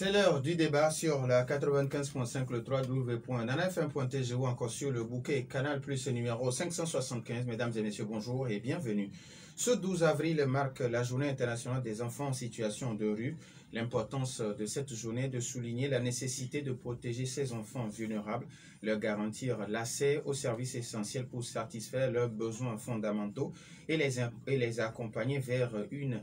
C'est l'heure du débat sur la 95.5, le 3w.nanafm.tg ou encore sur le bouquet Canal Plus numéro 575. Mesdames et messieurs, bonjour et bienvenue. Ce 12 avril marque la journée internationale des enfants en situation de rue. L'importance de cette journée est de souligner la nécessité de protéger ces enfants vulnérables, leur garantir l'accès aux services essentiels pour satisfaire leurs besoins fondamentaux et les accompagner vers une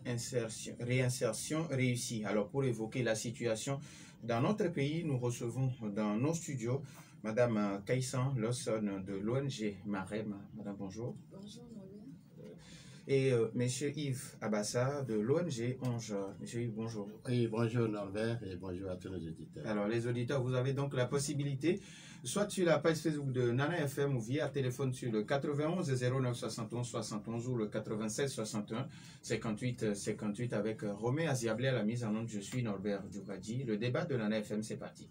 réinsertion réussie. Alors pour évoquer la situation dans notre pays, nous recevons dans nos studios Madame Kaïsan Lawson de l'ONG Marem. Madame, bonjour. Bonjour, Et Monsieur Yves Abassa de l'ONG Ange. Monsieur Yves, bonjour. Oui, bonjour Norbert et bonjour à tous nos auditeurs. Alors les auditeurs, vous avez donc la possibilité, soit sur la page Facebook de Nana FM ou via téléphone sur le 91 09 71 71 ou le 96 61 58 58 avec Romé Aziablé à la mise en onde. Je suis Norbert Djoukadji. Le débat de Nana FM, c'est parti.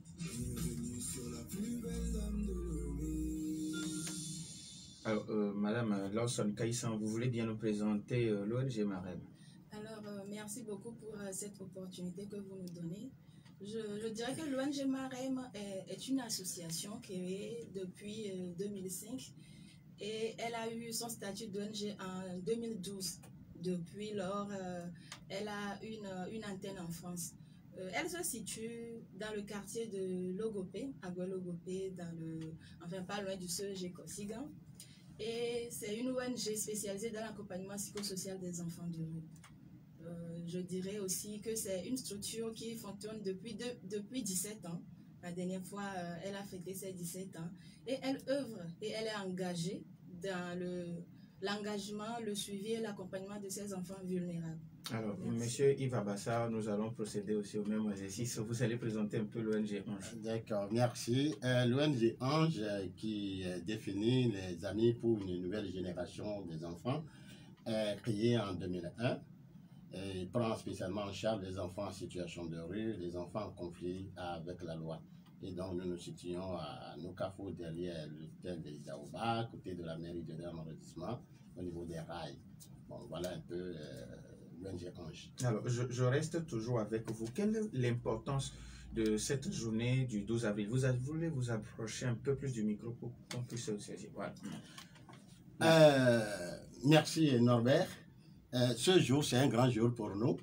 Alors, Madame Lawson Kaïsan, vous voulez bien nous présenter l'ONG Marem? Alors, merci beaucoup pour cette opportunité que vous nous donnez. Je dirais que l'ONG Marem est une association créée depuis 2005 et elle a eu son statut d'ONG en 2012. Depuis lors, elle a une antenne en France. Elle se situe dans le quartier de Logopé, à Guadeloupe, enfin pas loin du CEG Kosigan. Et c'est une ONG spécialisée dans l'accompagnement psychosocial des enfants de rue. Je dirais aussi que c'est une structure qui fonctionne depuis 17 ans. La dernière fois, elle a fêté ses 17 ans. Et elle œuvre et elle est engagée dans l'engagement, le suivi et l'accompagnement de ces enfants vulnérables. Alors, Monsieur Yves Abassa, nous allons procéder aussi au même exercice. Vous allez présenter un peu l'ONG Ange. D'accord, merci. L'ONG Ange qui définit les amis pour une nouvelle génération des enfants, créée en 2001. Et prend spécialement en charge les enfants en situation de rue, les enfants en conflit avec la loi. Et donc, nous nous situons à Nokafo, derrière l'hôtel des Daouba, à côté de la mairie de l'arrondissement, au niveau des rails. Bon, voilà un peu l'ONG Ange. Alors, je reste toujours avec vous. Quelle est l'importance de cette journée du 12 avril? Vous voulez vous approcher un peu plus du micro pour qu'on puisse se saisir. Voilà. Merci Norbert. Ce jour, c'est un grand jour pour nous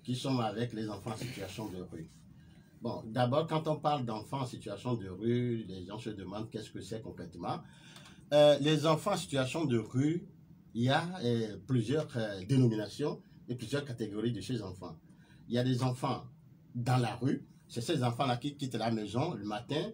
qui sommes avec les enfants en situation de rue. Bon, d'abord, quand on parle d'enfants en situation de rue, les gens se demandent qu'est-ce que c'est concrètement. Les enfants en situation de rue, il y a plusieurs dénominations et plusieurs catégories de ces enfants. Il y a des enfants dans la rue, c'est ces enfants-là qui quittent la maison le matin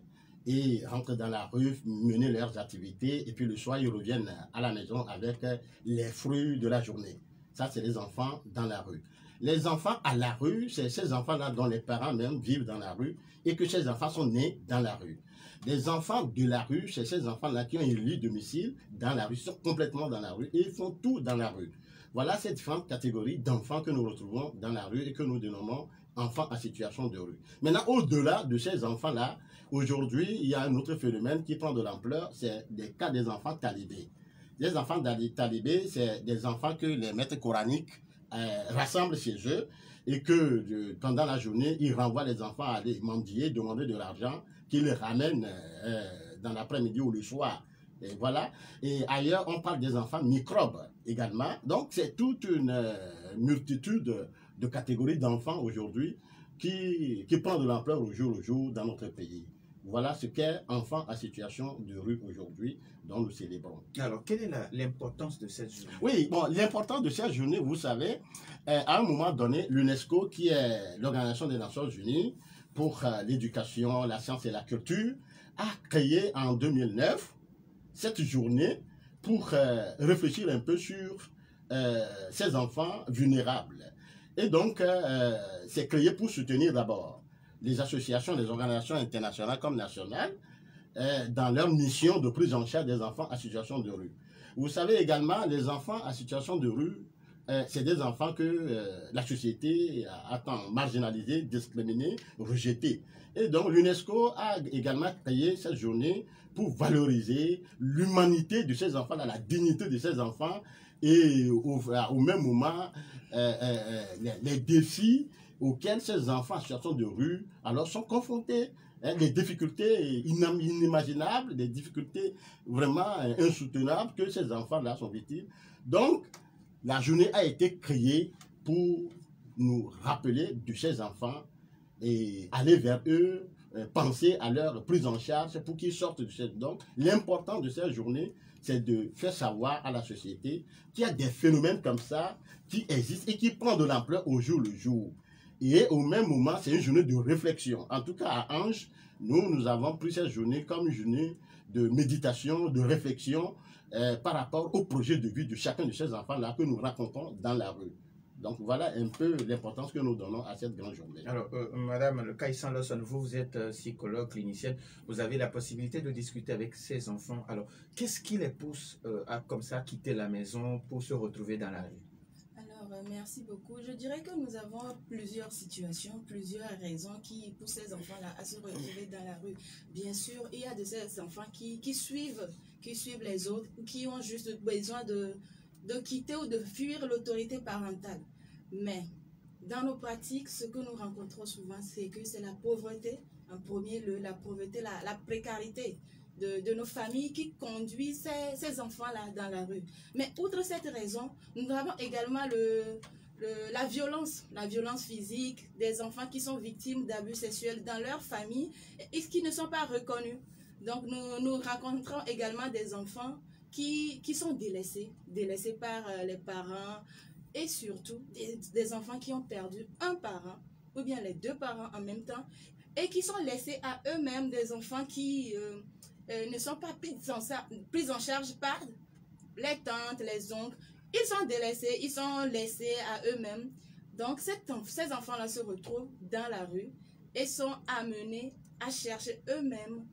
et rentrent dans la rue, mener leurs activités, et puis le soir, ils reviennent à la maison avec les fruits de la journée. Ça, c'est les enfants dans la rue. Les enfants à la rue, c'est ces enfants-là dont les parents même vivent dans la rue et que ces enfants sont nés dans la rue. Les enfants de la rue, c'est ces enfants-là qui ont un lieu de domicile dans la rue, sont complètement dans la rue et ils font tout dans la rue. Voilà ces différentes catégories d'enfants que nous retrouvons dans la rue et que nous dénommons enfants en situation de rue. Maintenant, au-delà de ces enfants-là, aujourd'hui, il y a un autre phénomène qui prend de l'ampleur, c'est les cas des enfants talibés. Les enfants talibés, c'est des enfants que les maîtres coraniques rassemblent chez eux et que pendant la journée, ils renvoient les enfants à aller mendier, demander de l'argent, qu'ils les ramènent dans l'après-midi ou le soir. Et voilà. Et ailleurs, on parle des enfants microbes également. Donc, c'est toute une multitude de catégories d'enfants aujourd'hui qui prend de l'ampleur au jour le jour dans notre pays. Voilà ce qu'est enfant en situation de rue aujourd'hui, dont nous célébrons. Alors, quelle est l'importance de cette journée? Oui, bon, l'importance de cette journée, vous savez, à un moment donné, l'UNESCO, qui est l'Organisation des Nations Unies pour l'éducation, la science et la culture, a créé en 2009 cette journée pour réfléchir un peu sur ces enfants vulnérables. Et donc, c'est créé pour soutenir d'abord les associations, les organisations internationales comme nationales, dans leur mission de prise en charge des enfants en situation de rue. Vous savez également, les enfants en situation de rue, c'est des enfants que la société a tant marginalisés, discriminés, rejetés. Et donc l'UNESCO a également créé cette journée pour valoriser l'humanité de ces enfants, la dignité de ces enfants et au même moment les défis auxquelles ces enfants en situation de rue alors sont confrontés. Des difficultés inimaginables, des difficultés vraiment insoutenables que ces enfants-là sont victimes. Donc, la journée a été créée pour nous rappeler de ces enfants et aller vers eux, penser à leur prise en charge pour qu'ils sortent de cette... Donc, l'important de cette journée, c'est de faire savoir à la société qu'il y a des phénomènes comme ça qui existent et qui prennent de l'ampleur au jour le jour. Et au même moment, c'est une journée de réflexion. En tout cas, à Ange, nous avons pris cette journée comme une journée de méditation, de réflexion par rapport au projet de vie de chacun de ces enfants-là que nous rencontrons dans la rue. Donc voilà un peu l'importance que nous donnons à cette grande journée. Alors, Madame Kaisan Lawson, vous êtes psychologue clinicienne, vous avez la possibilité de discuter avec ces enfants. Alors, qu'est-ce qui les pousse à comme ça quitter la maison pour se retrouver dans la rue? Merci beaucoup. Je dirais que nous avons plusieurs situations, plusieurs raisons qui poussent ces enfants-là à se retrouver dans la rue. Bien sûr, il y a de ces enfants qui suivent les autres ou qui ont juste besoin de quitter ou de fuir l'autorité parentale. Mais dans nos pratiques, ce que nous rencontrons souvent, c'est que c'est la pauvreté, en premier lieu, la pauvreté, la précarité de nos familles qui conduisent ces enfants-là dans la rue. Mais outre cette raison, nous avons également la violence physique des enfants qui sont victimes d'abus sexuels dans leur famille et qui ne sont pas reconnus. Donc nous rencontrons également des enfants qui sont délaissés par les parents et surtout des enfants qui ont perdu un parent ou bien les deux parents en même temps et qui sont laissés à eux-mêmes, des enfants qui ne sont pas pris en charge par les tantes, les oncles. Ils sont délaissés, ils sont laissés à eux-mêmes. Donc ces enfants-là se retrouvent dans la rue et sont amenés à chercher eux-mêmes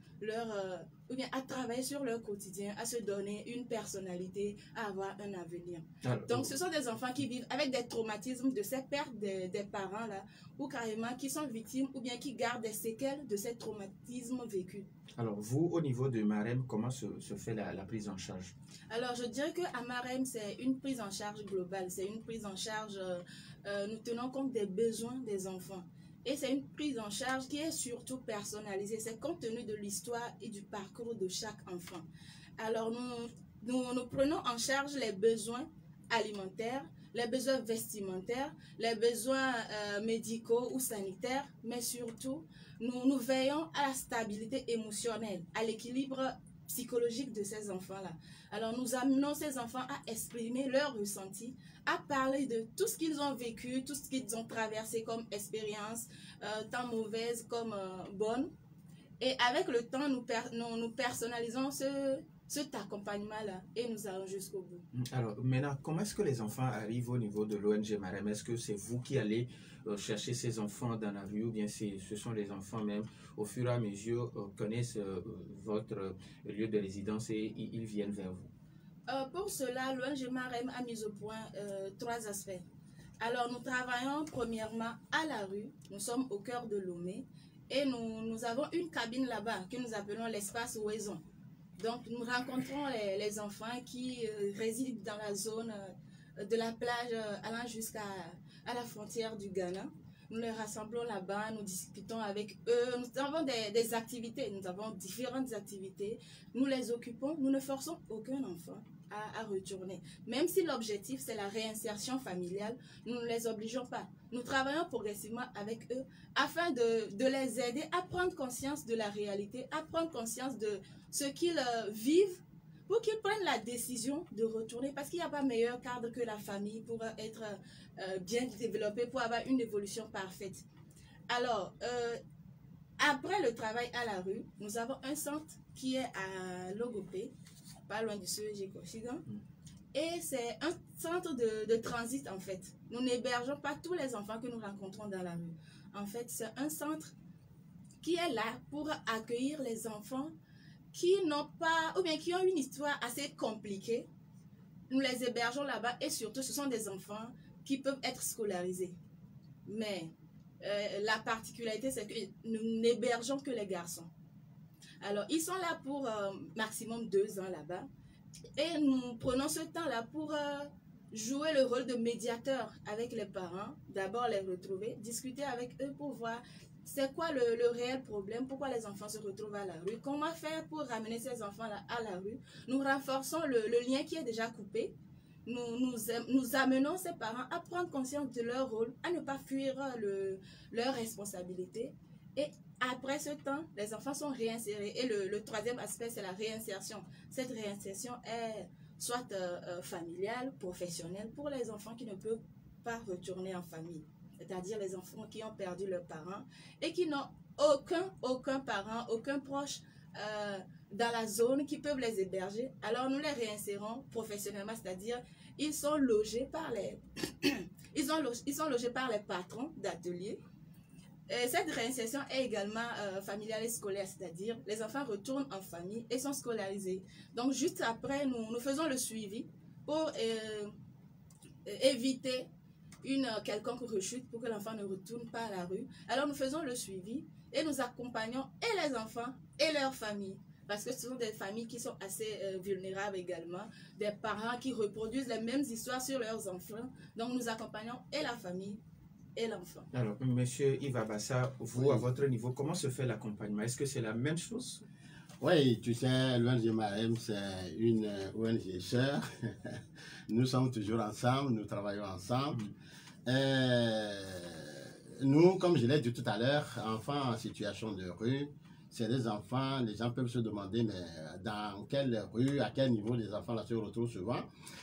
ou bien à travailler sur leur quotidien, à se donner une personnalité, à avoir un avenir. Donc ce sont des enfants qui vivent avec des traumatismes de ces pertes des parents-là, ou carrément qui sont victimes ou bien qui gardent des séquelles de ces traumatismes vécus. Alors vous, au niveau de Marem, comment se fait la prise en charge? Alors je dirais qu'à Marem, c'est une prise en charge globale, c'est une prise en charge, nous tenons compte des besoins des enfants. Et c'est une prise en charge qui est surtout personnalisée. C'est compte tenu de l'histoire et du parcours de chaque enfant. Alors, nous prenons en charge les besoins alimentaires, les besoins vestimentaires, les besoins médicaux ou sanitaires, mais surtout, nous veillons à la stabilité émotionnelle, à l'équilibre psychologique de ces enfants-là. Alors, nous amenons ces enfants à exprimer leurs ressentis, à parler de tout ce qu'ils ont vécu, tout ce qu'ils ont traversé comme expérience, tant mauvaise comme bonne. Et avec le temps, nous personnalisons cet accompagnement-là et nous allons jusqu'au bout. Alors, maintenant, comment est-ce que les enfants arrivent au niveau de l'ONG Marem? Est-ce que c'est vous qui allez chercher ces enfants dans la rue ou bien ce sont les enfants même, au fur et à mesure, connaissent votre lieu de résidence et ils viennent vers vous? Pour cela, l'ONG Marem a mis au point 3 aspects. Alors, nous travaillons premièrement à la rue. Nous sommes au cœur de Lomé et nous avons une cabine là-bas que nous appelons l'espace Ouaison. Donc, nous rencontrons les enfants qui résident dans la zone de la plage allant jusqu'à la frontière du Ghana. Nous les rassemblons là-bas, nous discutons avec eux. Nous avons des activités, nous avons différentes activités. Nous les occupons, nous ne forçons aucun enfant à retourner. Même si l'objectif, c'est la réinsertion familiale, nous ne les obligeons pas. Nous travaillons progressivement avec eux afin de les aider à prendre conscience de la réalité, à prendre conscience de ce qu'ils vivent pour qu'ils prennent la décision de retourner. Parce qu'il n'y a pas meilleur cadre que la famille pour être bien développée, pour avoir une évolution parfaite. Alors, après le travail à la rue, nous avons un centre qui est à Logopé, pas loin du CEG Kochigan. Et c'est un centre de transit en fait. Nous n'hébergeons pas tous les enfants que nous rencontrons dans la rue. En fait, c'est un centre qui est là pour accueillir les enfants qui n'ont pas, ou bien qui ont une histoire assez compliquée. Nous les hébergeons là-bas et surtout ce sont des enfants qui peuvent être scolarisés. Mais la particularité, c'est que nous n'hébergeons que les garçons. Alors, ils sont là pour maximum 2 ans là-bas. Et nous prenons ce temps-là pour jouer le rôle de médiateur avec les parents, d'abord les retrouver, discuter avec eux pour voir c'est quoi le réel problème, pourquoi les enfants se retrouvent à la rue, comment faire pour ramener ces enfants-là à la rue. Nous renforçons le lien qui est déjà coupé. Nous amenons ces parents à prendre conscience de leur rôle, à ne pas fuir leurs responsabilités. Et après ce temps, les enfants sont réinsérés. Et le troisième aspect, c'est la réinsertion. Cette réinsertion est soit familiale, professionnelle, pour les enfants qui ne peuvent pas retourner en famille. C'est-à-dire les enfants qui ont perdu leurs parents et qui n'ont aucun parent, aucun proche dans la zone qui peuvent les héberger. Alors nous les réinsérons professionnellement, c'est-à-dire ils sont logés par les ils sont logés par les patrons d'ateliers. Cette réinsertion est également familiale et scolaire, c'est-à-dire les enfants retournent en famille et sont scolarisés. Donc juste après, nous faisons le suivi pour éviter une quelconque rechute, pour que l'enfant ne retourne pas à la rue. Alors nous faisons le suivi et nous accompagnons et les enfants et leurs familles. Parce que ce sont des familles qui sont assez vulnérables également, des parents qui reproduisent les mêmes histoires sur leurs enfants. Donc nous accompagnons et la famille et l'enfant. Alors, monsieur Yves Abassa, vous, à votre niveau, comment se fait l'accompagnement? Est-ce que c'est la même chose? Oui, tu sais, l'ONG Marem, c'est une ONG sœur. Nous sommes toujours ensemble, nous travaillons ensemble. Nous, comme je l'ai dit tout à l'heure, enfants en situation de rue, c'est des enfants, les gens peuvent se demander, mais dans quelle rue, à quel niveau les enfants là se retrouvent souvent.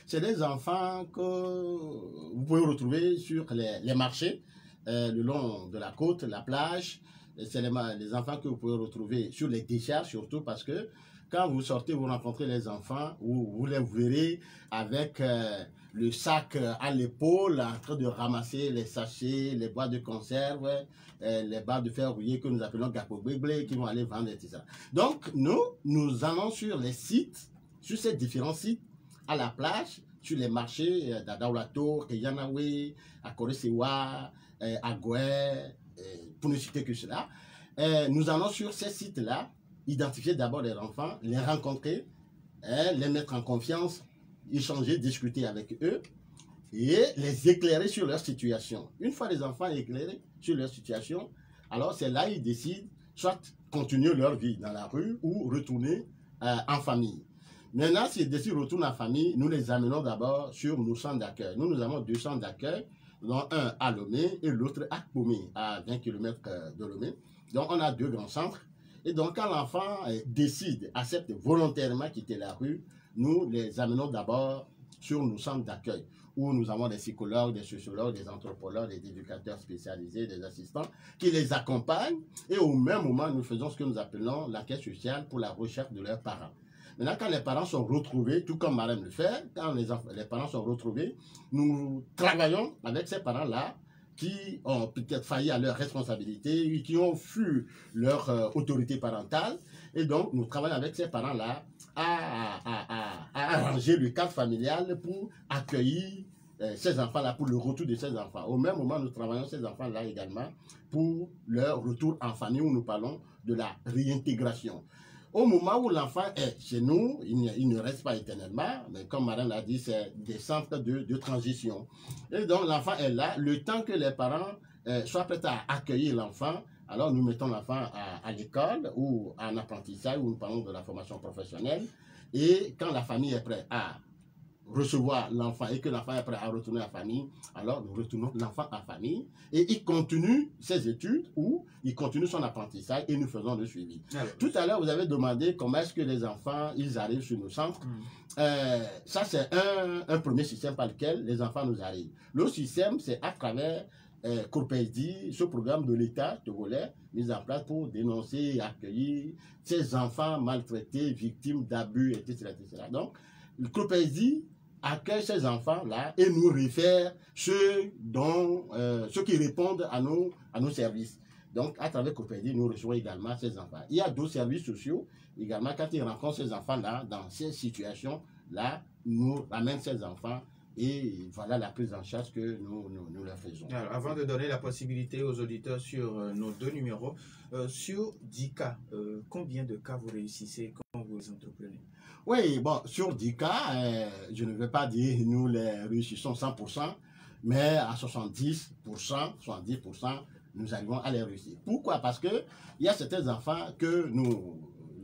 C'est des enfants que vous pouvez retrouver sur les marchés, le long de la côte, la plage. C'est les enfants que vous pouvez retrouver sur les décharges, surtout parce que quand vous sortez, vous rencontrez les enfants, vous les verrez avec le sac à l'épaule, en train de ramasser les sachets, les boîtes de conserve, les barres de fer rouillé que nous appelons gapobéblé, qui vont aller vendre et tout ça. Donc, nous allons sur les sites, sur ces différents sites, à la plage, sur les marchés d'Adaulato, Keyanawe, à Koresewa, à Goué, pour ne citer que cela. Nous allons sur ces sites-là, identifier d'abord les enfants, les rencontrer, les mettre en confiance, échanger, discuter avec eux et les éclairer sur leur situation. Une fois les enfants éclairés sur leur situation, alors c'est là qu'ils décident soit continuer leur vie dans la rue ou retourner en famille. Maintenant, s'ils décident de retourner en famille, nous les amenons d'abord sur nos centres d'accueil. Nous avons 2 centres d'accueil, dont un à Lomé et l'autre à Pomé, à 20 km de Lomé. Donc on a 2 grands centres. Et donc quand l'enfant décide, accepte volontairement quitter la rue, nous les amenons d'abord sur nos centres d'accueil, où nous avons des psychologues, des sociologues, des anthropologues, des éducateurs spécialisés, des assistants qui les accompagnent. Et au même moment, nous faisons ce que nous appelons l'enquête sociale pour la recherche de leurs parents. Maintenant, quand les parents sont retrouvés, tout comme Marem le fait, quand les parents sont retrouvés, nous travaillons avec ces parents-là qui ont peut-être failli à leur responsabilité, qui ont fui leur autorité parentale. Et donc, nous travaillons avec ces parents-là à arranger le cadre familial pour accueillir ces enfants-là, pour le retour de ces enfants. Au même moment, nous travaillons ces enfants-là également pour leur retour en famille, où nous parlons de la réintégration. Au moment où l'enfant est chez nous, il ne reste pas éternellement, mais comme Marem l'a dit, c'est des centres de transition. Et donc l'enfant est là, le temps que les parents soient prêts à accueillir l'enfant, alors nous mettons l'enfant à l'école ou en apprentissage, où nous parlons de la formation professionnelle. Et quand la famille est prête à recevoir l'enfant et que l'enfant est prêt à retourner à la famille, alors nous retournons l'enfant à la famille et il continue ses études ou il continue son apprentissage et nous faisons le suivi. Alors, tout à l'heure, vous avez demandé comment est-ce que les enfants ils arrivent sur nos centres. Ça, c'est un premier système par lequel les enfants nous arrivent. L'autre système, c'est à travers Corpesdi, ce programme de l'État togolais mis en place pour dénoncer et accueillir ces enfants maltraités, victimes d'abus, etc., etc. Donc, le Corpesdi accueille ces enfants-là et nous réfère ceux qui répondent à nos services. Donc, à travers Corpesdi, nous recevons également ces enfants. Il y a d'autres services sociaux également, quand ils rencontrent ces enfants-là, dans ces situations-là, nous ramènent ces enfants Et voilà la prise en charge que nous leur faisons. Alors, avant de donner la possibilité aux auditeurs sur nos 2 numéros, sur 10 cas, combien de cas vous réussissez quand vous entreprenez? Oui, bon, sur 10 cas, je ne vais pas dire nous les réussissons 100%, mais à 70%, nous arrivons à les réussir. Pourquoi? Parce qu'il y a certains enfants que nous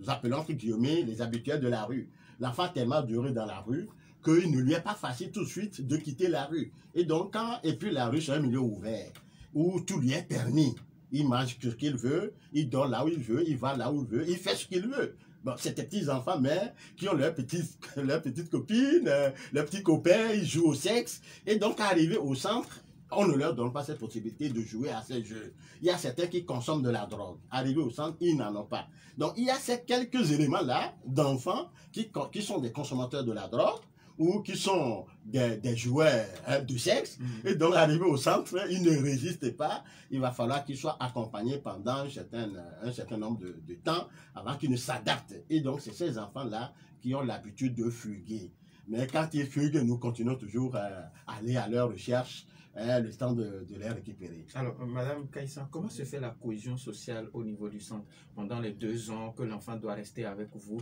appelons, entre guillemets, les habitués de la rue. L'enfant a tellement duré dans la rue qu'il ne lui est pas facile tout de suite de quitter la rue. Et donc, et puis la rue, c'est un milieu ouvert, où tout lui est permis. Il mange ce qu'il veut, il dort là où il veut, il va là où il veut, il fait ce qu'il veut. Bon, c'est des petits enfants, mais qui ont leurs petites copines, leurs petits copains, ils jouent au sexe. Et donc, arrivé au centre, on ne leur donne pas cette possibilité de jouer à ces jeux. Il y a certains qui consomment de la drogue. Arrivés au centre, ils n'en ont pas. Donc, il y a ces quelques éléments-là d'enfants qui sont des consommateurs de la drogue ou qui sont des joueurs de sexe. Et donc, arrivés au centre, ils ne résistent pas. Il va falloir qu'ils soient accompagnés pendant un certain nombre de temps avant qu'ils ne s'adaptent. Et donc, c'est ces enfants-là qui ont l'habitude de fuguer. Mais quand ils fuguent, nous continuons toujours à aller à leur recherche, le temps de les récupérer. Alors, Madame Kaïssa, comment se fait la cohésion sociale au niveau du centre pendant les 2 ans que l'enfant doit rester avec vous?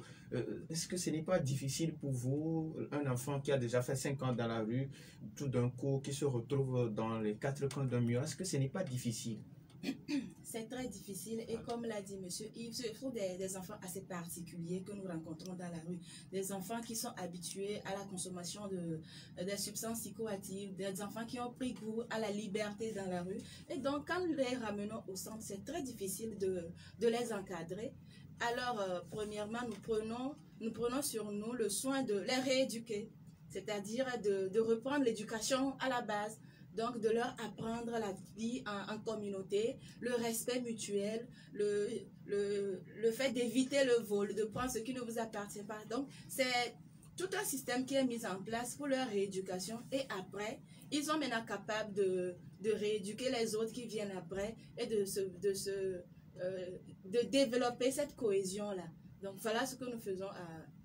Est-ce que ce n'est pas difficile pour vous, un enfant qui a déjà fait 5 ans dans la rue, tout d'un coup, qui se retrouve dans les 4 coins d'un mur? Est-ce que ce n'est pas difficile? C'est très difficile et comme l'a dit monsieur, il se trouve des enfants assez particuliers que nous rencontrons dans la rue. Des enfants qui sont habitués à la consommation des substances psychoactives, des enfants qui ont pris goût à la liberté dans la rue. Et donc quand nous les ramenons au centre, c'est très difficile de les encadrer. Alors premièrement, nous prenons sur nous le soin de les rééduquer, c'est-à-dire de reprendre l'éducation à la base. Donc, de leur apprendre la vie en communauté, le respect mutuel, le fait d'éviter le vol, de prendre ce qui ne vous appartient pas. Donc, c'est tout un système qui est mis en place pour leur rééducation. Et après, ils sont maintenant capables de rééduquer les autres qui viennent après et de développer cette cohésion-là. Donc, voilà ce que nous faisons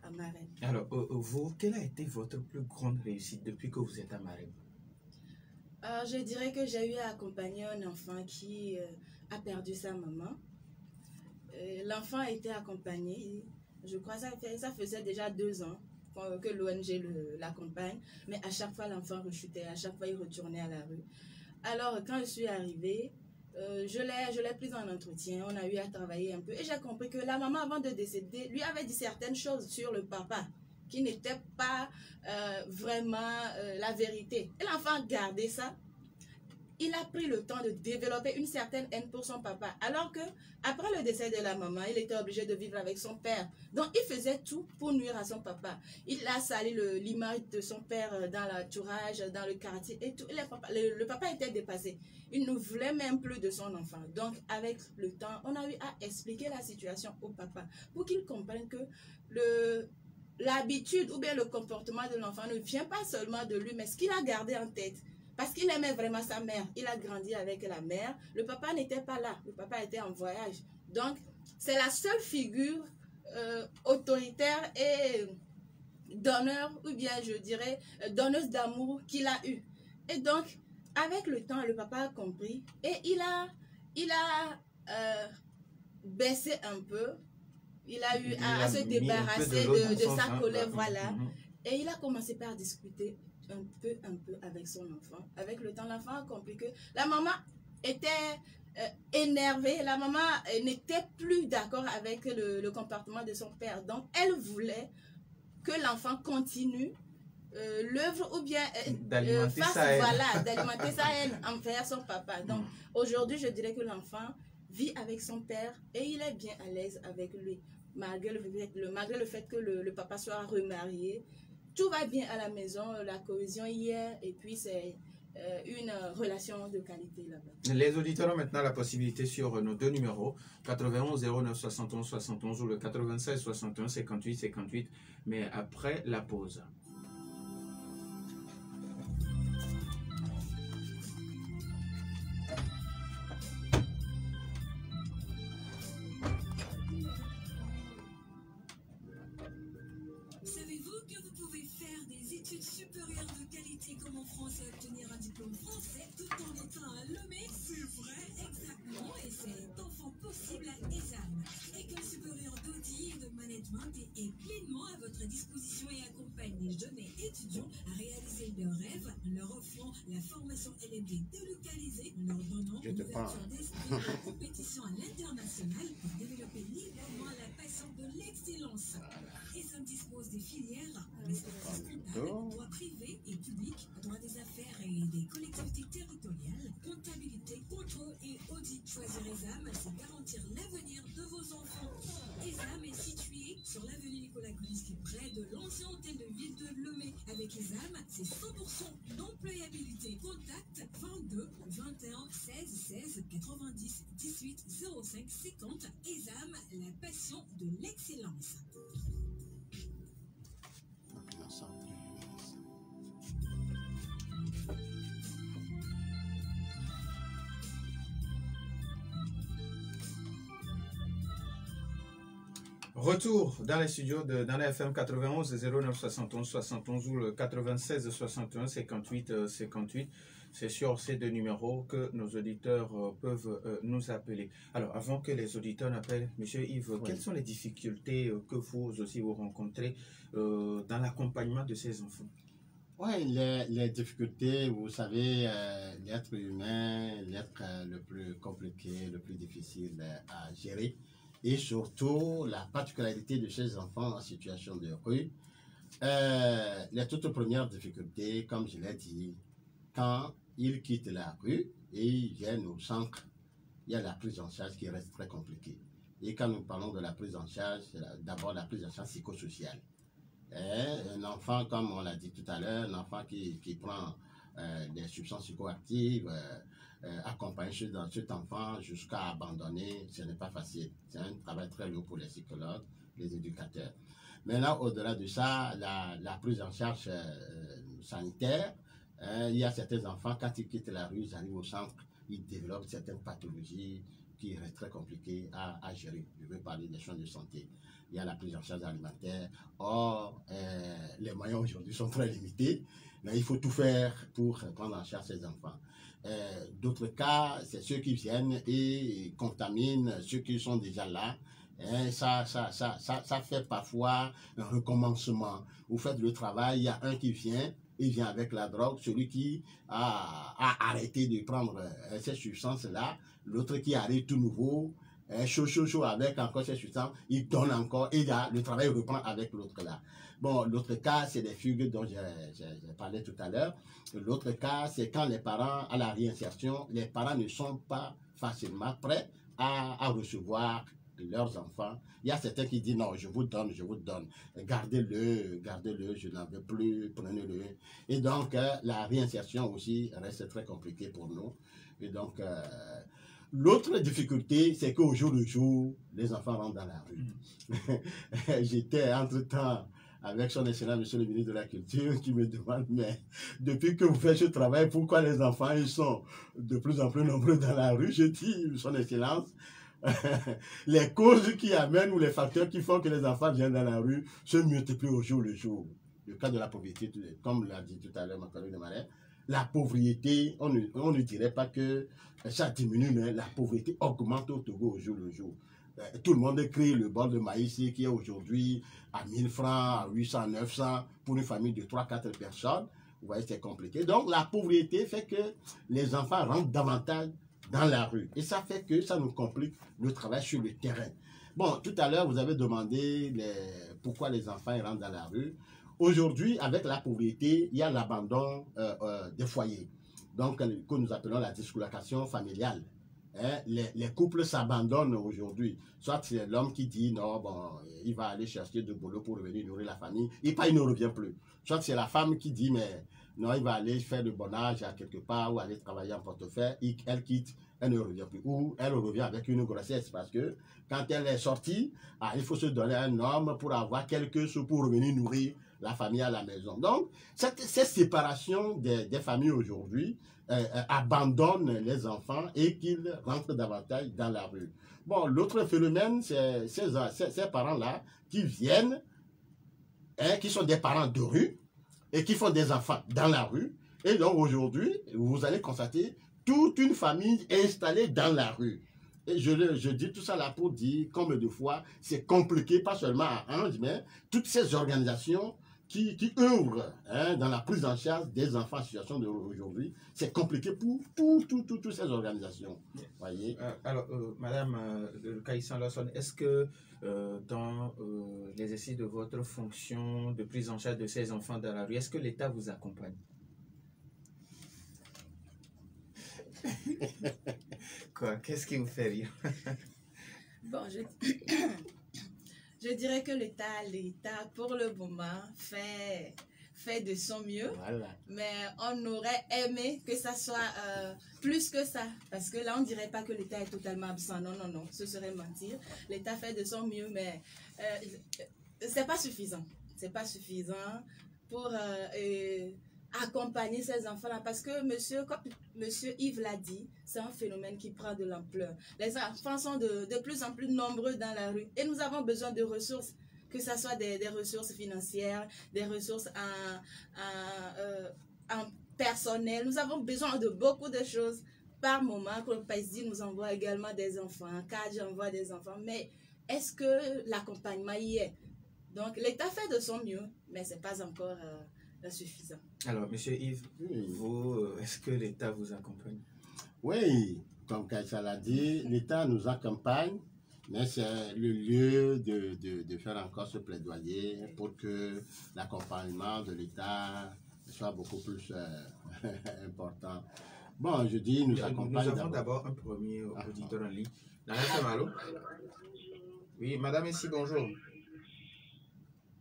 à Marème. Alors, vous, quelle a été votre plus grande réussite depuis que vous êtes à Marème? Je dirais que j'ai eu à accompagner un enfant qui a perdu sa maman. L'enfant a été accompagné, je crois que ça faisait déjà 2 ans que l'ONG l'accompagne, mais à chaque fois l'enfant rechutait, à chaque fois il retournait à la rue. Alors quand je suis arrivée, je l'ai prise en entretien, on a eu à travailler un peu et j'ai compris que la maman avant de décéder lui avait dit certaines choses sur le papa qui n'était pas vraiment la vérité. Et l'enfant a gardé ça. Il a pris le temps de développer une certaine haine pour son papa. Alors que après le décès de la maman, il était obligé de vivre avec son père. Donc il faisait tout pour nuire à son papa. Il a sali l'image de son père dans l'entourage, dans le quartier et tout. Le papa était dépassé. Il ne voulait même plus de son enfant. Donc avec le temps, on a eu à expliquer la situation au papa pour qu'il comprenne que l'habitude ou bien le comportement de l'enfant ne vient pas seulement de lui, mais ce qu'il a gardé en tête. Parce qu'il aimait vraiment sa mère. Il a grandi avec la mère. Le papa n'était pas là. Le papa était en voyage. Donc, c'est la seule figure autoritaire et donneur, ou bien je dirais donneuse d'amour qu'il a eu. Et donc, avec le temps, le papa a compris et il a baissé un peu. Il a eu à se débarrasser de sa colère, voilà. Et il a commencé par discuter un peu avec son enfant. Avec le temps, l'enfant a compris que la maman était énervée. La maman n'était plus d'accord avec le comportement de son père. Donc, elle voulait que l'enfant continue l'œuvre ou bien d'alimenter sa haine envers son papa. Donc, aujourd'hui, je dirais que l'enfant vit avec son père et il est bien à l'aise avec lui. Malgré le fait que le papa soit remarié, tout va bien à la maison, la cohésion y est et puis c'est une relation de qualité là-bas. Les auditeurs ont maintenant la possibilité sur nos 2 numéros, 91 09 71 71 ou le 96 61 58 58, mais après la pause. Savez-vous que vous pouvez faire des études supérieures de qualité comme en France et obtenir un diplôme français tout en étant à Lomé? C'est vrai, exactement, et c'est enfin possible à ESAM. École supérieure d'audit et de management est pleinement à votre disposition et accompagne les jeunes et étudiants à réaliser leurs rêves en leur offrant la formation LMD délocalisée, en leur donnant une ouverture d'esprit de compétition à l'international pour développer librement la passion de l'excellence. ESAM dispose des filières expertise comptable, droit privé et public, droit des affaires et des collectivités territoriales, comptabilité, contrôle et audit. Choisir ESAM, c'est garantir l'avenir de vos enfants. ESAM est situé sur l'avenue Nicolas Kulinski, près de l'ancien hôtel de ville de Lomé. Avec ESAM, c'est 100% d'employabilité. Contact 22 21 16 16 90 18 05 50. ESAM, la passion de l'excellence. Retour dans les studios de dans la FM 91 09 71 71 ou le 96 61 58 58. C'est sur ces deux numéros que nos auditeurs peuvent nous appeler. Alors, avant que les auditeurs n'appellent, Monsieur Yves, quelles sont les difficultés que vous aussi vous rencontrez dans l'accompagnement de ces enfants? Oui, les difficultés, vous savez, l'être humain, l'être le plus compliqué, le plus difficile à gérer. Et surtout, la particularité de ces enfants en situation de rue. Les toutes premières difficultés, comme je l'ai dit, quand ils quittent la rue et ils viennent au centre, il y a la prise en charge qui reste très compliquée. Et quand nous parlons de la prise en charge, c'est d'abord la prise en charge psychosociale. Un enfant, comme on l'a dit tout à l'heure, un enfant qui prend des substances psychoactives, accompagner cet enfant jusqu'à abandonner, ce n'est pas facile. C'est un travail très lourd pour les psychologues, les éducateurs. Maintenant, au-delà de ça, la prise en charge sanitaire, il y a certains enfants, quand ils quittent la rue, ils arrivent au centre, ils développent certaines pathologies qui restent très compliquées à gérer. Je veux parler des soins de santé. Il y a la prise en charge alimentaire. Or, les moyens aujourd'hui sont très limités, mais il faut tout faire pour prendre en charge ces enfants. D'autres cas, c'est ceux qui viennent et contaminent ceux qui sont déjà là. Ça fait parfois un recommencement. Vous faites le travail, il y a un qui vient, il vient avec la drogue, celui qui a arrêté de prendre ces substances-là, l'autre qui arrive tout nouveau, chaud avec encore ces substances, il donne encore et là, le travail reprend avec l'autre là. Bon, l'autre cas, c'est des fugues dont j'ai parlé tout à l'heure. L'autre cas, c'est quand les parents, à la réinsertion, les parents ne sont pas facilement prêts à recevoir leurs enfants. Il y a certains qui disent non, je vous donne, gardez-le, je n'en veux plus, prenez-le. Et donc, la réinsertion aussi reste très compliquée pour nous. Et donc, l'autre difficulté, c'est qu'au jour le jour, les enfants rentrent dans la rue. J'étais entre-temps avec son excellent monsieur le ministre de la Culture qui me demande, mais depuis que vous faites ce travail, pourquoi les enfants ils sont de plus en plus nombreux dans la rue? Je dis, son excellence, les causes qui amènent ou les facteurs qui font que les enfants viennent dans la rue se multiplient au jour le jour. Le cas de la pauvreté, comme l'a dit tout à l'heure ma collègue de Marais, la pauvreté, on ne dirait pas que ça diminue, mais la pauvreté augmente au Togo au jour le jour. Tout le monde crie le bol de maïs qui est aujourd'hui à 1000 francs, à 800, 900 pour une famille de 3-4 personnes. Vous voyez, c'est compliqué. Donc, la pauvreté fait que les enfants rentrent davantage dans la rue. Et ça fait que ça nous complique le travail sur le terrain. Bon, tout à l'heure, vous avez demandé pourquoi les enfants rentrent dans la rue. Aujourd'hui, avec la pauvreté, il y a l'abandon des foyers. Donc, que nous appelons la dislocation familiale. Les couples s'abandonnent aujourd'hui. Soit c'est l'homme qui dit non, bon, il va aller chercher du boulot pour revenir nourrir la famille, et pas il ne revient plus. Soit c'est la femme qui dit mais non, il va aller faire le bon âge à quelque part ou aller travailler en portefeuille, elle quitte, elle ne revient plus. Ou elle revient avec une grossesse parce que quand elle est sortie, il faut se donner un homme pour avoir quelques sous pour revenir nourrir la famille à la maison. Donc, cette séparation des familles aujourd'hui abandonne les enfants et qu'ils rentrent davantage dans la rue. Bon, l'autre phénomène, c'est ces parents-là qui viennent, qui sont des parents de rue, et qui font des enfants dans la rue. Et donc aujourd'hui, vous allez constater toute une famille installée dans la rue. Et je dis tout ça là pour dire combien de fois c'est compliqué, pas seulement à Ange, mais toutes ces organisations qui œuvrent dans la prise en charge des enfants en situation de aujourd'hui. C'est compliqué pour toutes ces organisations. Voyez. Alors, Madame Kaïsan Lawson, est-ce que dans l'exercice de votre fonction de prise en charge de ces enfants dans la rue, est-ce que l'État vous accompagne? Quoi? Qu'est-ce qui vous fait rire? Bon, je dirais que l'État, pour le moment, fait de son mieux. Voilà. Mais on aurait aimé que ça soit plus que ça. Parce que là, on ne dirait pas que l'État est totalement absent. Non, non, non, ce serait mentir. L'État fait de son mieux, mais c'est pas suffisant. C'est pas suffisant pour accompagner ces enfants-là. Parce que comme monsieur Yves l'a dit, c'est un phénomène qui prend de l'ampleur. Les enfants sont de plus en plus nombreux dans la rue. Et nous avons besoin de ressources, que ce soit des ressources financières, des ressources en personnel. Nous avons besoin de beaucoup de choses. Par moment, comme le Païsi nous envoie également des enfants, Kadj envoie des enfants. Mais est-ce que l'accompagnement y est? Donc, l'État fait de son mieux, mais ce n'est pas encore suffisant. Alors, monsieur Yves, vous, est-ce que l'État vous accompagne? Oui, comme Kaïsa l'a dit, l'État nous accompagne, mais c'est le lieu de faire encore ce plaidoyer pour que l'accompagnement de l'État soit beaucoup plus important. Bon, je dis, nous accompagne. Nous avons d'abord un premier auditeur en ligne. Allô? Oui, madame ici, bonjour.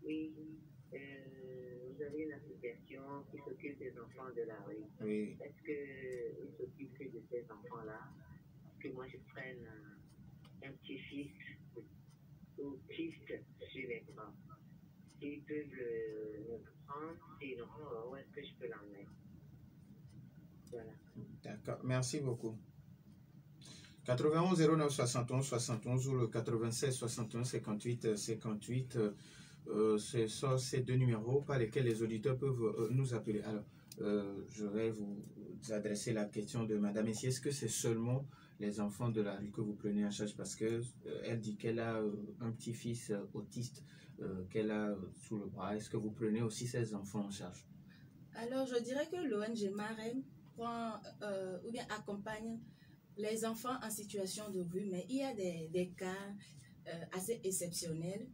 Oui, vous avez une association qui s'occupe des enfants de la rue. Oui. Est-ce qu'ils s'occupent que de ces enfants-là? Que moi je prenne un petit-fils autiste sur les bras. S'ils peuvent le prendre, sinon, où est-ce que je peux l'emmener? Voilà. D'accord, merci beaucoup. 91 09 71 71 ou le 96 61 58 58. Ce sont ces deux numéros par lesquels les auditeurs peuvent nous appeler. Alors, je vais vous adresser la question de madame ici. Est-ce que c'est seulement les enfants de la rue que vous prenez en charge? Parce que elle dit qu'elle a un petit-fils autiste qu'elle a sous le bras. Est-ce que vous prenez aussi ces enfants en charge? Alors, je dirais que l'ONG Marem prend ou bien accompagne les enfants en situation de rue, mais il y a des cas assez exceptionnels.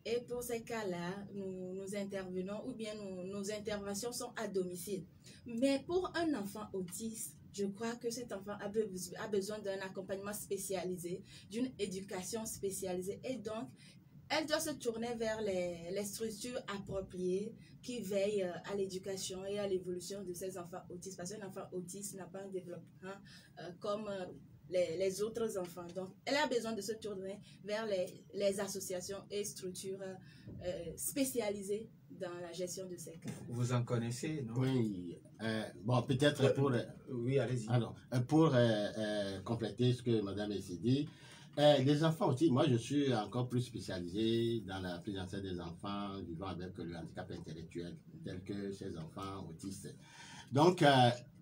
Et pour ces cas-là, nous intervenons ou bien nos interventions sont à domicile. Mais pour un enfant autiste, je crois que cet enfant a besoin d'un accompagnement spécialisé, d'une éducation spécialisée. Et donc, elle doit se tourner vers les structures appropriées qui veillent à l'éducation et à l'évolution de ces enfants autistes. Parce qu'un enfant autiste n'a pas un développement comme les autres enfants. Donc, elle a besoin de se tourner vers les associations et structures spécialisées dans la gestion de ces cas. Vous en connaissez, non? Oui. Bon, peut-être pour... oui, allez-y. Alors, pour compléter ce que Madame Essi dit, les enfants aussi, moi je suis encore plus spécialisé dans la prise en charge des enfants vivant avec le handicap intellectuel, tels que ces enfants autistes. Donc,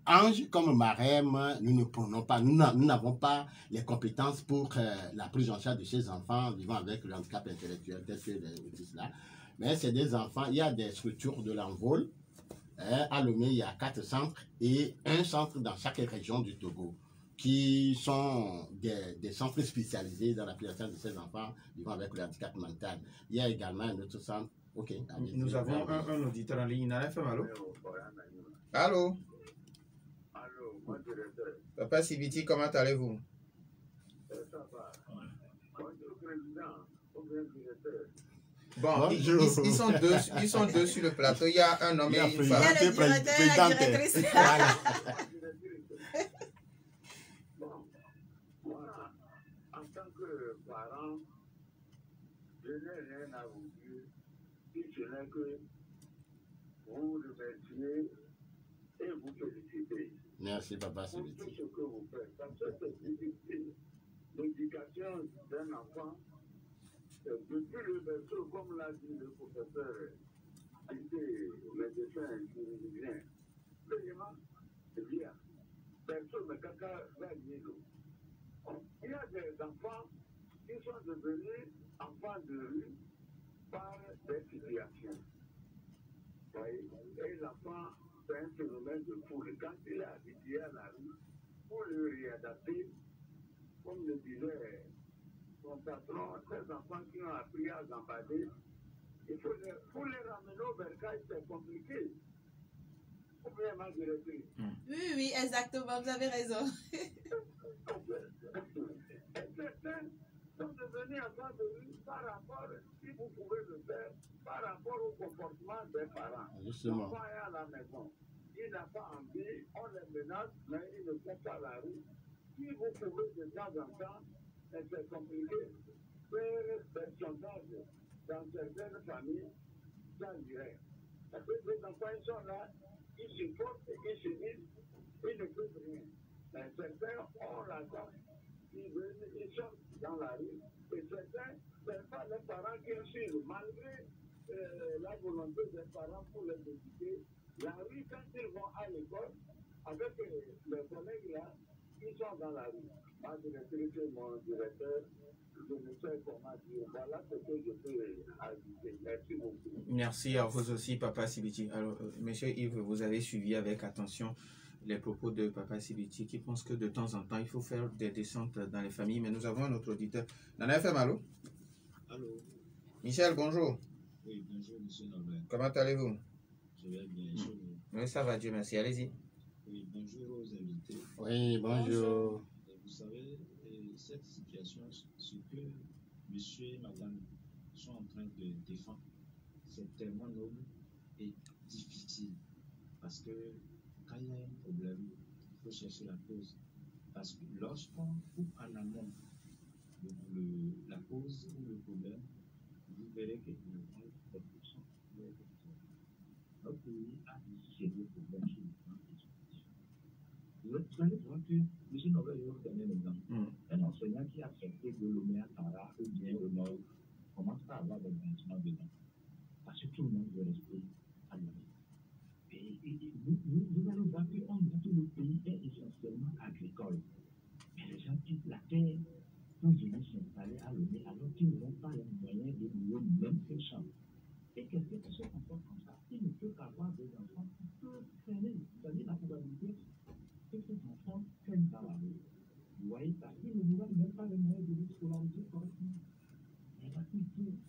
Ange comme Marem, nous ne prenons pas, nous n'avons pas les compétences pour la prise en charge de ces enfants vivant avec le handicap intellectuel, tels que les autistes là. Mais c'est des enfants, il y a des structures de l'envol. À Lomé, il y a 4 centres et un centre dans chaque région du Togo, qui sont des centres spécialisés dans la prise en charge de ces enfants vivant avec le handicap mental. Il y a également un autre centre. Ok. Nous avons un auditeur en ligne. Allô? Allô? Allô, moi directeur. Papa Sibiti, comment allez-vous? Ça va. Moi, le président, au directeur. Bon, ils sont deux sur le plateau. Il y a un homme et une femme. Il y a le directeur et la directrice. Voilà. Bon, moi, en tant que parent, je n'ai rien à vous dire, si ce n'est que vous remercier et vous féliciter. Merci, Papa Pour Sibiti. tout ce que vous faites. Parce que c'est difficile. L'éducation d'un enfant, depuis le berceau, comme l'a dit le professeur, le dessin Personne ne va nier l'eau. Il y a des enfants qui sont devenus enfants de rue par des situations. Et l'enfant, c'est un phénomène de foule. Quand il est habitué à la rue, pour le réadapter, comme le disait son patron, ces enfants qui ont appris à gambader, il faut les ramener au bercail, c'est compliqué. Oui, exactement, vous avez raison. Certains sont devenus enfants de rue par rapport, si vous pouvez le faire, par rapport au comportement des parents. L'enfant est à la maison, il n'a pas envie, on les menace, mais il ne fait pas la rue. Si vous pouvez de temps en temps, c'est compliqué, faire des sondages dans certaines familles, ça irait. Parce que les enfants, ils sont là, ils se portent et ils se disent, ils ne peuvent rien. Mais certains ont la chance, ils sont dans la rue, et certains, ce n'est pas les parents qui le suivent, malgré la volonté des parents pour les éduquer. La rue, quand ils vont à l'école, avec les collègues là, ils sont dans la rue. Moi, je ne sais mon directeur, je ne sais comment dire. Voilà ce que je peux ajouter. Merci beaucoup. Merci à vous aussi, Papa Sibiti. Alors, Monsieur Yves, vous avez suivi avec attention les propos de Papa Sibiti qui pense que de temps en temps, il faut faire des descentes dans les familles. Mais nous avons un autre auditeur. Nana FM, allô? Allô? Michel, bonjour. Oui, bonjour, monsieur Norbert. Comment allez-vous? Je vais bien, je vais. Oui, ça va, Dieu merci. Allez-y. Oui, bonjour aux invités. Oui, bonjour. Et vous savez, cette situation, ce que monsieur et madame sont en train de défendre, c'est tellement noble et difficile. Parce que quand il y a un problème, il faut chercher la cause. Parce que lorsqu'on coupe en amont la cause ou le problème, vous verrez que notre pays a des sérieux problèmes sur le plan éducatif. Vous allez voir que, monsieur Norbert, je vais vous donner un exemple. Un enseignant qui a accepté de Lomé à Tara ou bien au Nord commence à avoir des branchements dedans. Parce que tout le monde veut rester à Lomé. Vous allez voir qu'on dit que le pays est essentiellement agricole. Mais les gens quittent la terre pour venir s'installer à Lomé alors qu'ils n'ont pas les moyens de louer même ces champs. Et quelqu'un qui se comporte comme ça, il ne peut qu'avoir des enfants qui peuvent traîner. C'est-à-dire la probabilité que ces enfants traînent dans la rue. Vous voyez ça, ils ne n'ont même pas les moyens de les scolariser correctement. Et là,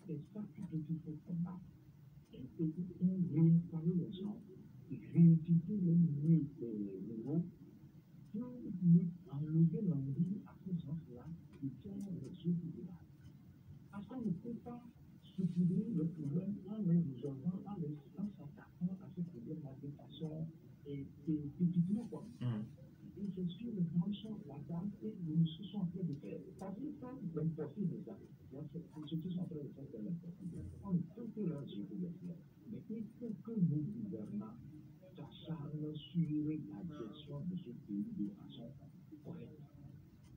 c'est ça qu'il faut combattre. Et réinstaller les gens, rééduquer les niveaux pour enlever l'envie à ces gens-là de faire les choses du village. Parce qu'on ne peut pas soutenir le problème en les résolvant, en s'attaquant à ce problème de façon petitement quoi. Et je suis le grand champ, la dame, et nous sommes en train de faire. Parce que ça, c'est impossible ça. Ce qu'ils sont en train de faire, c'est l'impossible. On ne peut que leur dire de le faire. Mais il faut que nos gouvernants s'acharnent sur la gestion de ce pays de façon correcte.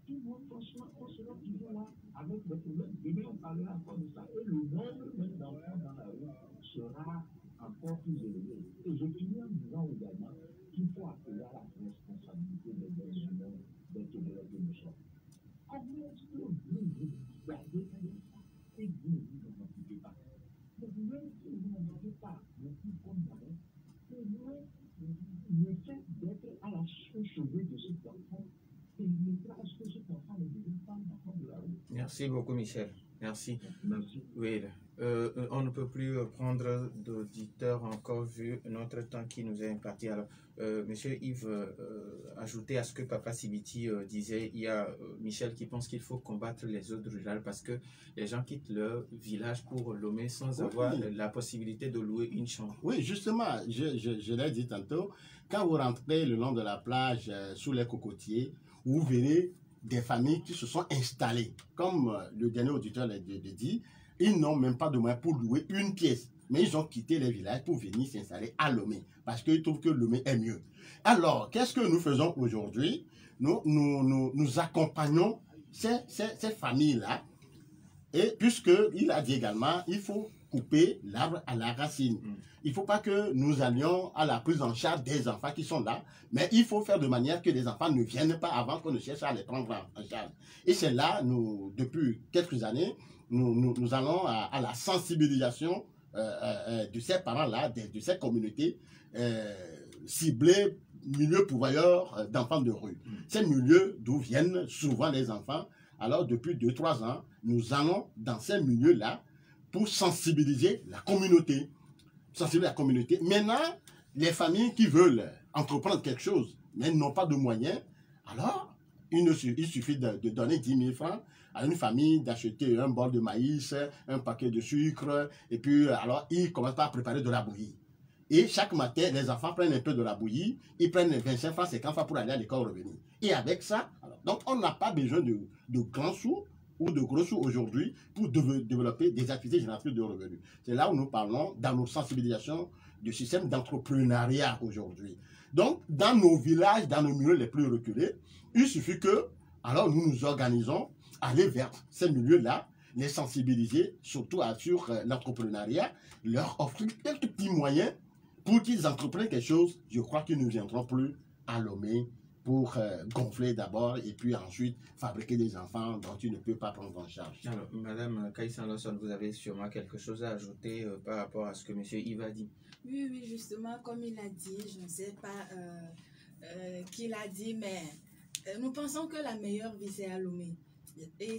Tout le monde, franchement, on sera toujours là avec le problème. Demain, on parlera encore de ça. Et le nombre même d'enfants dans la rue sera encore plus élevé. Et je finis en disant également qu'il faut appeler à la responsabilité des humains d'être de nous sommes. Comment est-ce que vous gardez ça et vous ne vous en occupez pas? Mais même si vous n'en occupez pas, beaucoup comme moi, c'est vrai, le fait d'être à la chevet de cet enfant, merci beaucoup, Michel. Merci. Merci. Oui, on ne peut plus prendre d'auditeurs encore vu notre temps qui nous est imparti. Alors, Monsieur Yves, ajouter à ce que Papa Sibiti disait, il y a Michel qui pense qu'il faut combattre les zones rurales parce que les gens quittent leur village pour Lomé sans avoir la possibilité de louer une chambre. Oui, justement, je l'ai dit tantôt, quand vous rentrez le long de la plage sous les cocotiers, vous verrez des familles qui se sont installées. Comme le dernier auditeur l'a dit, ils n'ont même pas de moyens pour louer une pièce. Mais ils ont quitté les villages pour venir s'installer à Lomé. Parce qu'ils trouvent que Lomé est mieux. Alors, qu'est-ce que nous faisons aujourd'hui? Nous accompagnons ces familles-là. Et puisqu'il a dit également, il faut couper l'arbre à la racine. Il ne faut pas que nous allions à la prise en charge des enfants qui sont là, mais il faut faire de manière que les enfants ne viennent pas avant qu'on ne cherche à les prendre en charge. Et c'est là, depuis quelques années, nous allons à la sensibilisation de ces parents-là, de ces communautés ciblées, milieux pourvoyeurs d'enfants de rue. Ces milieux d'où viennent souvent les enfants. Alors, depuis 2-3 ans, nous allons dans ces milieux-là pour sensibiliser la communauté. Maintenant, les familles qui veulent entreprendre quelque chose, mais n'ont pas de moyens, alors, il suffit de donner 10 000 francs à une famille, d'acheter un bol de maïs, un paquet de sucre, et puis, alors, ils commencent à préparer de la bouillie. Et chaque matin, les enfants prennent un peu de la bouillie, ils prennent 25 francs, 50 francs pour aller à l'école revenir. Et avec ça, alors, donc on n'a pas besoin de grands sous ou de gros sous aujourd'hui pour développer des activités génératrices de revenus. C'est là où nous parlons dans nos sensibilisations du système d'entrepreneuriat aujourd'hui. Donc, dans nos villages, dans nos milieux les plus reculés, il suffit que, alors nous nous organisons, aller vers ces milieux-là, les sensibiliser, surtout sur l'entrepreneuriat, leur offrir quelques petits moyens pour qu'ils entreprennent quelque chose. Je crois qu'ils ne viendront plus à Lomé pour gonfler d'abord et puis ensuite fabriquer des enfants dont tu ne peux pas prendre en charge. Alors, Madame Kaïsan Lawson, vous avez sûrement quelque chose à ajouter par rapport à ce que M. Yves a dit. Oui, justement, comme il a dit, je ne sais pas qui l'a dit, mais nous pensons que la meilleure vie, c'est à Lomé. Et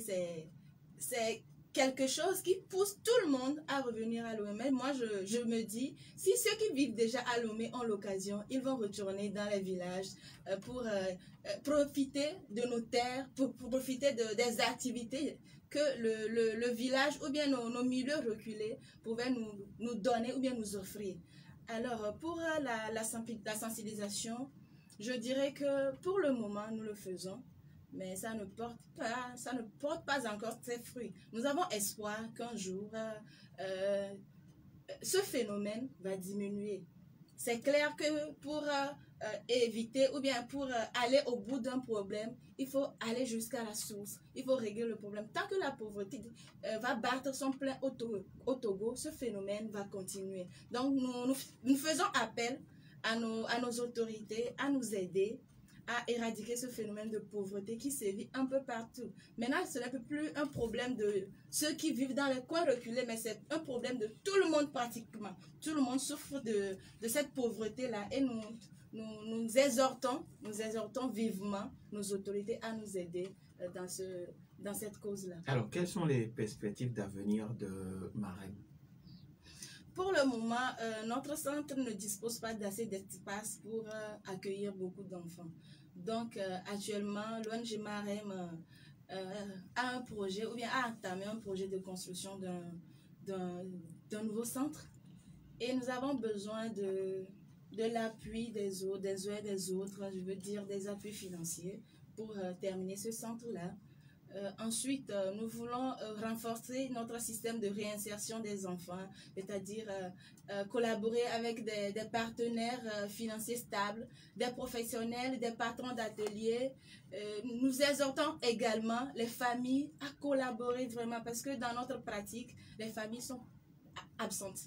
c'est quelque chose qui pousse tout le monde à revenir à Lomé. Mais moi, je me dis, si ceux qui vivent déjà à Lomé ont l'occasion, ils vont retourner dans les villages pour profiter de nos terres, pour profiter des activités que le village ou bien nos milieux reculés pouvaient nous donner ou bien nous offrir. Alors, pour la sensibilisation, je dirais que pour le moment, nous le faisons. Mais ça ne porte pas encore ses fruits. Nous avons espoir qu'un jour, ce phénomène va diminuer. C'est clair que pour éviter ou bien pour aller au bout d'un problème, il faut aller jusqu'à la source. Il faut régler le problème. Tant que la pauvreté va battre son plein au Togo, ce phénomène va continuer. Donc, nous faisons appel à nos autorités à nous aider à éradiquer ce phénomène de pauvreté qui sévit un peu partout. Maintenant, ce n'est plus un problème de ceux qui vivent dans les coins reculés, mais c'est un problème de tout le monde pratiquement. Tout le monde souffre de cette pauvreté-là et nous exhortons vivement nos autorités à nous aider dans cette cause-là. Alors, quelles sont les perspectives d'avenir de Marem? Pour le moment, notre centre ne dispose pas d'assez d'espace pour accueillir beaucoup d'enfants. Donc, actuellement, l'ONG Marem a un projet, ou bien a entamé un projet de construction d'un nouveau centre. Et nous avons besoin de l'appui des uns et des autres, je veux dire des appuis financiers, pour terminer ce centre-là. Ensuite, nous voulons renforcer notre système de réinsertion des enfants, c'est-à-dire collaborer avec des partenaires financiers stables, des professionnels, des patrons d'ateliers. Nous exhortons également les familles à collaborer vraiment parce que dans notre pratique, les familles sont absentes.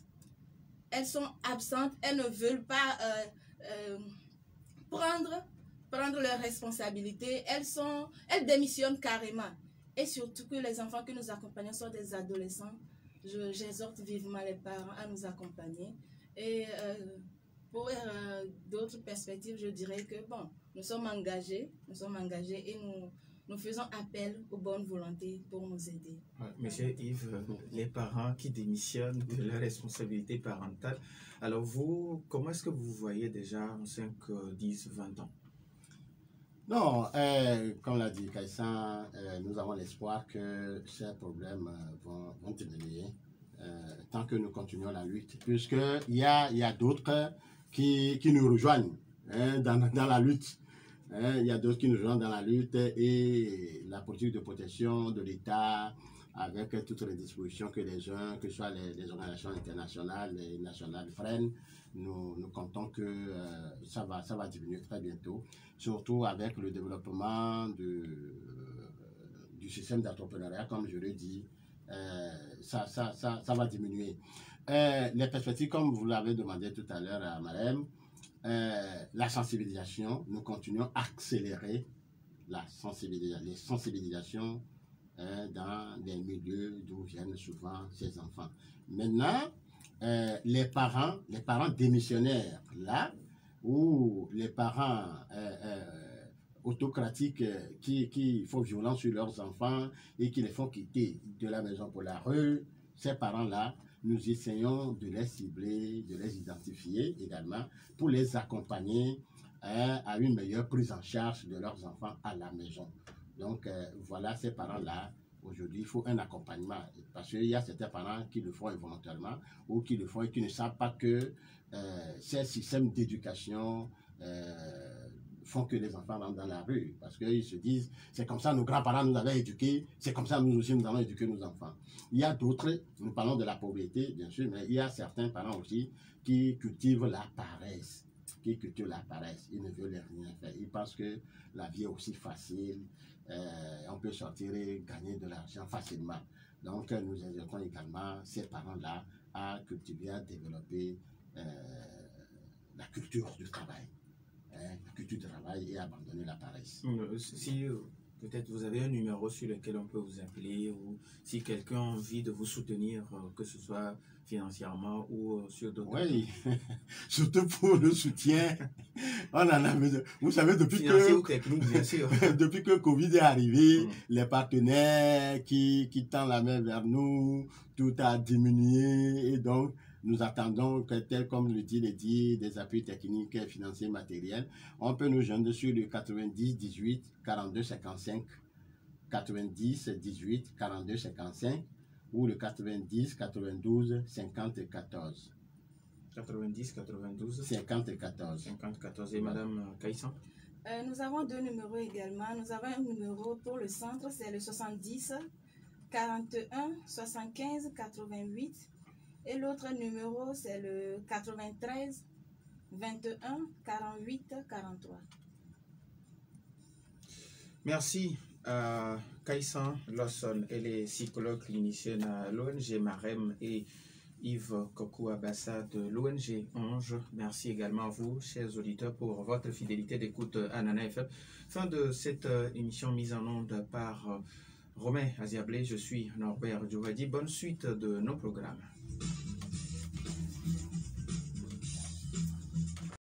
Elles sont absentes, elles ne veulent pas prendre leurs responsabilités, elles démissionnent carrément. Et surtout que les enfants que nous accompagnons sont des adolescents. J'exhorte vivement les parents à nous accompagner. Et pour d'autres perspectives, je dirais que bon, nous sommes engagés et nous faisons appel aux bonnes volontés pour nous aider. Ouais, Monsieur Yves, les parents qui démissionnent de leurs responsabilités parentales, alors vous, comment est-ce que vous voyez déjà en 5, 10, 20 ans? Non, comme l'a dit Kaïsan, nous avons l'espoir que ces problèmes vont diminuer tant que nous continuons la lutte, puisqu'il y a d'autres qui nous rejoignent dans la lutte. Il y a d'autres qui nous rejoignent dans la lutte et la politique de protection de l'État, avec toutes les dispositions que les uns, que ce soit les organisations internationales et nationales freinent, nous comptons que ça va diminuer très bientôt, surtout avec le développement du système d'entrepreneuriat, comme je l'ai dit, ça va diminuer. Les perspectives, comme vous l'avez demandé tout à l'heure à Marème, la sensibilisation, nous continuons à accélérer les sensibilisations dans les milieux d'où viennent souvent ces enfants. Maintenant, les parents démissionnaires, là, ou les parents autocratiques qui font violence sur leurs enfants et qui les font quitter de la maison pour la rue, ces parents-là, nous essayons de les cibler, de les identifier également pour les accompagner à une meilleure prise en charge de leurs enfants à la maison. Donc, voilà, ces parents-là, aujourd'hui, il faut un accompagnement parce qu'il y a certains parents qui le font involontairement ou qui le font et qui ne savent pas que ces systèmes d'éducation font que les enfants rentrent dans la rue parce qu'ils se disent c'est comme ça nos grands-parents nous avaient éduqués, c'est comme ça nous aussi nous allons éduquer nos enfants. Il y a d'autres, nous parlons de la pauvreté bien sûr, mais il y a certains parents aussi qui cultivent la paresse. Ils ne veulent rien faire. Ils pensent que la vie est aussi facile, on peut sortir et gagner de l'argent facilement. Donc nous exhortons également ces parents-là à cultiver, à développer la culture du travail. La culture du travail et abandonner la paresse. Si peut-être vous avez un numéro sur lequel on peut vous appeler ou si quelqu'un a envie de vous soutenir, que ce soit financièrement ou sur d'autres. Oui, surtout pour le soutien, on en a besoin. Vous savez, depuis ou technique, bien sûr. Depuis que Covid est arrivé, les partenaires qui tendent la main vers nous, tout a diminué et donc nous attendons que, tel comme le dit, des appuis techniques, financiers, matériels. On peut nous joindre sur le 90 18 42 55, 90 18 42 55 ou le 90 92 50 14. 90 92 50 14. 50 14. Et Madame Kaïsan? Nous avons deux numéros également. Nous avons un numéro pour le centre, c'est le 70 41 75 88. Et l'autre numéro, c'est le 93 21 48 43. Merci à Kaïsan Lawson et les psychologues cliniciennes à l'ONG Marème et Yves Kokou-Abassa de l'ONG Ange. Merci également à vous, chers auditeurs, pour votre fidélité d'écoute à Nana FM. Fin de cette émission mise en onde par Romain Aziablé. Je suis Norbert Djouadi. Bonne suite de nos programmes.